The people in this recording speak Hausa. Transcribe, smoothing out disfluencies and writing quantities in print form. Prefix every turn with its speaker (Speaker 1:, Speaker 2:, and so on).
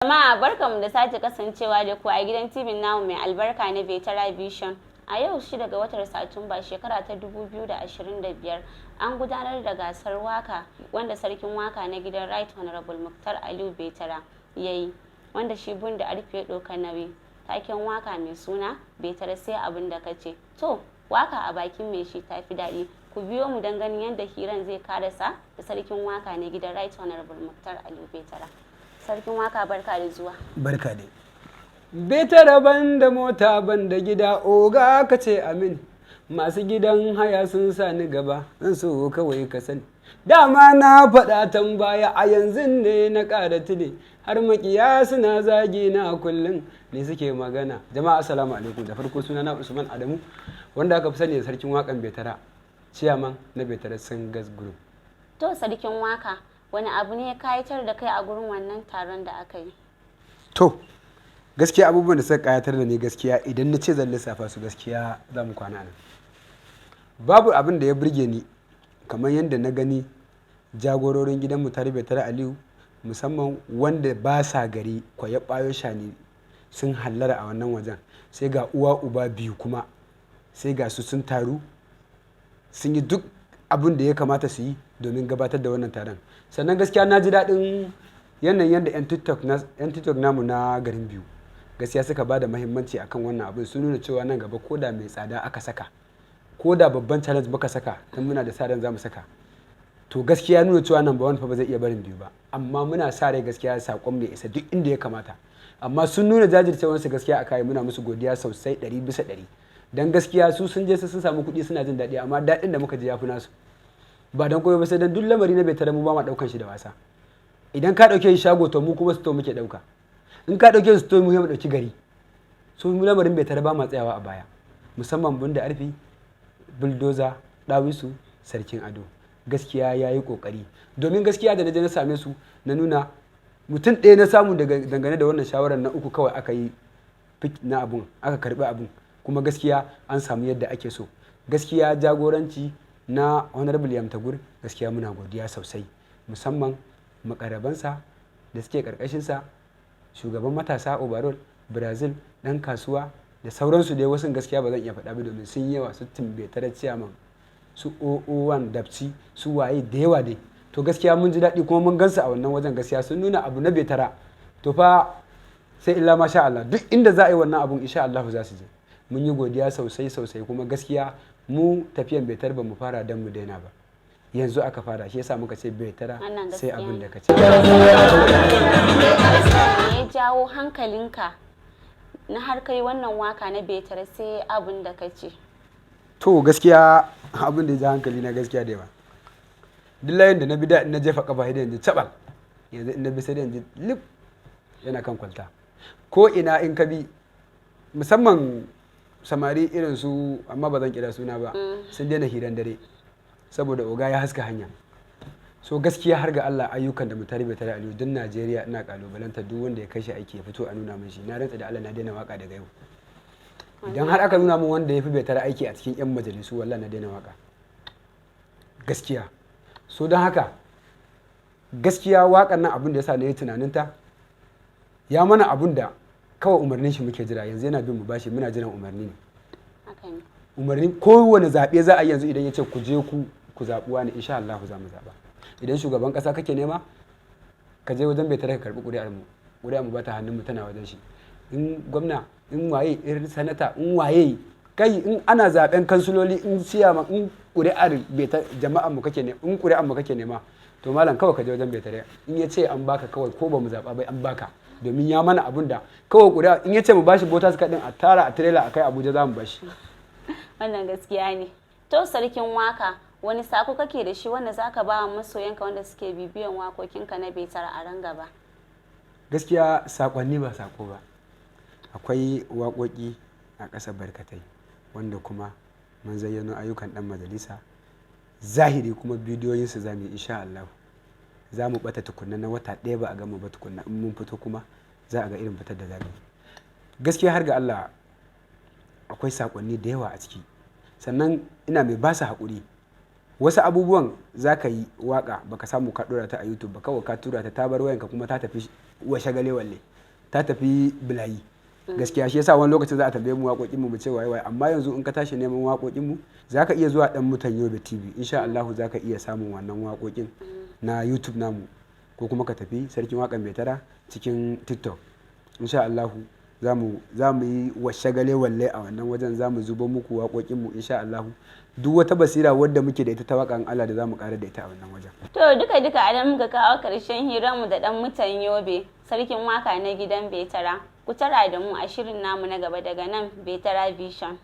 Speaker 1: Jama'a barkamu da sake kasancewa da ku a gidan TV namu mai albarka na Vetera Vision. A yau 6 ga watan Satumba shekara ta 2025 an gudanar da gasar waka wanda sarkin waka na gidan Right Honorable Muktar Aliyu Vetera ya yi, wanda shi Bunda Arfe ya ɗauka nauyi. Taken waka mai suna Vetera sai abin da kace. To, waka a bakin mai shi tafi daɗi. Ku biyo mu don ganin yadda hiran zai karasa da sarkin waka na gidan Right Honorable Muktar Aliyu Vetera. Sarkin waka barka da zuwa.
Speaker 2: Barka dai. Vetera banda mota banda gida oga ka ce amin. Masu gidan haya sun sa ni gaba zan so kawai ka sani. Dama na faɗa tambaya a yanzu ne na ƙara tuni har makiya suna zagi na kullum ne suke magana. Jama'a assalamu alaikum, da farko suna na Usman Adamu wanda aka fi sani da sarkin wakan Vetera, ciyaman na Vetera Singers Group.
Speaker 1: To sarkin waka, wani abu ne ya kayatar da kai a gurin wannan taron da aka yi?
Speaker 2: To, gaskiya abubuwan da suka kayatar da ni gaskiya idan na ce zan lissafa su gaskiya za mu kwana nan. Babu abin da ya burge ni kamar yadda na gani jagororin gidanmu tare Vetera Aliyu, musamman wanda ba sa gari kwaya ɓayo shani sun hallara a wannan wajen, sai ga uwa uba biyu kuma sai ga su sun taru sun yi duk abin da ya kamata su yi domin gabatar da wannan taron. Sannan gaskiya na ji daɗin yanayin yadda 'yan tiktok namu na garin biyu gaskiya suka ba da mahimmanci akan wannan abin. Sun nuna cewa nan gaba ko da mai tsada aka saka, ko da babban challenge muka saka don muna da sa ran za mu saka, to gaskiya nuna cewa nan ba wani fa ba zai iya barin biyu ba, amma muna sa rai gaskiya sakon mai isa duk inda ya kamata. Amma sun nuna jajircewarsu gaskiya a kai, muna musu godiya sosai 100%. Dan gaskiya su sun je sun samu kuɗi suna jin daɗi, amma daɗin da muka ji ya fi nasu. Ba don koyo ba sai dan duk lamari na Vetera mu ba ma ɗaukan shi da wasa. Idan ka ɗauke shi shago to mu kuma sto muke ɗauka, in ka ɗauke shi sto mu ɗauki gari. So mu lamarin Vetera ba ma tsayawa a baya, musamman Bunda Arfi, Bulldozer, Dawisu, Sarkin Ado. Gaskiya ya yi ƙoƙari, domin gaskiya da na je na same su na nuna mutum ɗaya na samu dangane da wannan shawarar, na uku kawai aka yi na abun, aka karɓi abun, kuma gaskiya an samu yadda ake so. Gaskiya jagoranci na Honorable Yamtagur gaskiya muna godiya sosai, musamman makarabansa da suke karkashinsa, shugaban matasa overall, Brazil, ɗan kasuwa da sauransu dai. Wasu gaskiya ba zan iya faɗa ba domin sun yawa, su Vetera ciyaman, su OO1 Dapci, su waye da yawa dai. To gaskiya mun ji daɗi kuma mun gansu a wannan wajen, gaskiya sun nuna abu na Vetera to fa sai illa masha Allah, duk inda za a yi wannan abun insha Allah za su je. Mun yi godiya sosai kuma gaskiya mu tafiyan Vetera ba mu fara don mu daina ba, yanzu aka fara, shi yasa muka ce Vetera sai abin da ka ce.
Speaker 1: Ya jawo hankalinka na har kai wannan waka na Vetera sai abin da ka ce?
Speaker 2: To gaskiya abin da ya ja hankali na gaskiya da yawa. Duk layin da na bi da na jefa kafa idan yanzu cabal, yanzu in na bi sai da yanzu lip yana kan kwalta. Ko ina in ka bi, musamman samari irin su, amma ba zan kira suna ba, sun daina hiran dare saboda oga ya haska hanya. So gaskiya har ga Allah ayyukan da mutane Vetera Aliyu don Najeriya ina kalubalanta duk wanda ya kai shi aiki ya fito a nuna min shi. Na rantsa da Allah na daina waka daga yau. Idan har aka nuna min wanda ya fi Vetera aiki a cikin 'yan majalisu, wallahi na daina waka gaskiya. So don haka gaskiya wakan nan abin da ya sa na yi tunaninta, ya mana abun da kawai umarnin shi muke jira. Yanzu yana bin mu bashi, muna jiran umarni ne. Umarni kowane zaɓe za a yi yanzu, idan ya ce ku je ku zaɓuwa ne, insha Allah za mu zaɓa. Idan shugaban ƙasa kake nema, ka je wajen Vetera ka karɓi ƙuri'ar mu, ƙuri'ar mu ba ta hannun mu, tana wajen shi. In gwamna, in waye, in sanata, in waye, kai in ana zaɓen kansuloli, in siyama, in ƙuri'ar jama'an mu kake nema, in ƙuri'ar mu kake nema, to malam kawai ka je wajen Vetera. In ya ce an baka, kawai ko ba mu zaɓa bai an baka, domin ya mana abun da kawai ƙuri'a. In ya ce mu bashi botas kaɗin a tara a tirela a kai Abuja za mu bashi.
Speaker 1: Wannan gaskiya ne. To sarkin waka, wani sako kake da shi wanda zaka ba wa masoyanka wanda suke bibiyan wakokinka na Vetera a ran gaba?
Speaker 2: Gaskiya sakonni ba sako ba. Akwai waƙoƙi a ƙasa barkatai wanda kuma mun zayyano ayyukan ɗan majalisa zahiri, kuma bidiyoyinsu za mu yi insha Allah. Za mu ɓata tukunna na wata ɗaya ba a gama ba tukunna, in mun fito kuma za a ga irin fitar da za mu yi. Gaskiya har ga Allah akwai sakonni da yawa a ciki. Sannan ina mai ba su haƙuri, wasu abubuwan za ka yi waƙa baka samu ka ɗora ta a YouTube ba, kawai ka tura ta bar wayanka kuma ta tafi wa shagale walle. ta tafi bilayi gaskiya. Shi yasa wani lokacin za a tambaye mu waƙoƙin mu ce waye waye, amma yanzu in ka tashi neman waƙoƙin mu zaka iya zuwa Dan Mutan Yobe TV, insha Allah zaka iya samun wannan waƙoƙin na YouTube namu, ko kuma ka tafi Sarkin Waƙan Betara cikin TikTok. Insha Allah za mu yi washagale walle a wannan wajen, za mu zubo muku waƙoƙin mu insha Allah. Duk wata basira wadda muke da ita ta waƙan Allah da za mu ƙara da ita a wannan wajen.
Speaker 1: To duka a nan muka kawo ƙarshen hiranmu da Dan Mutan Yobe, Sarkin Waka na gidan Betara. Ku tara da mu a shirin namu na gaba daga nan Betara Vision.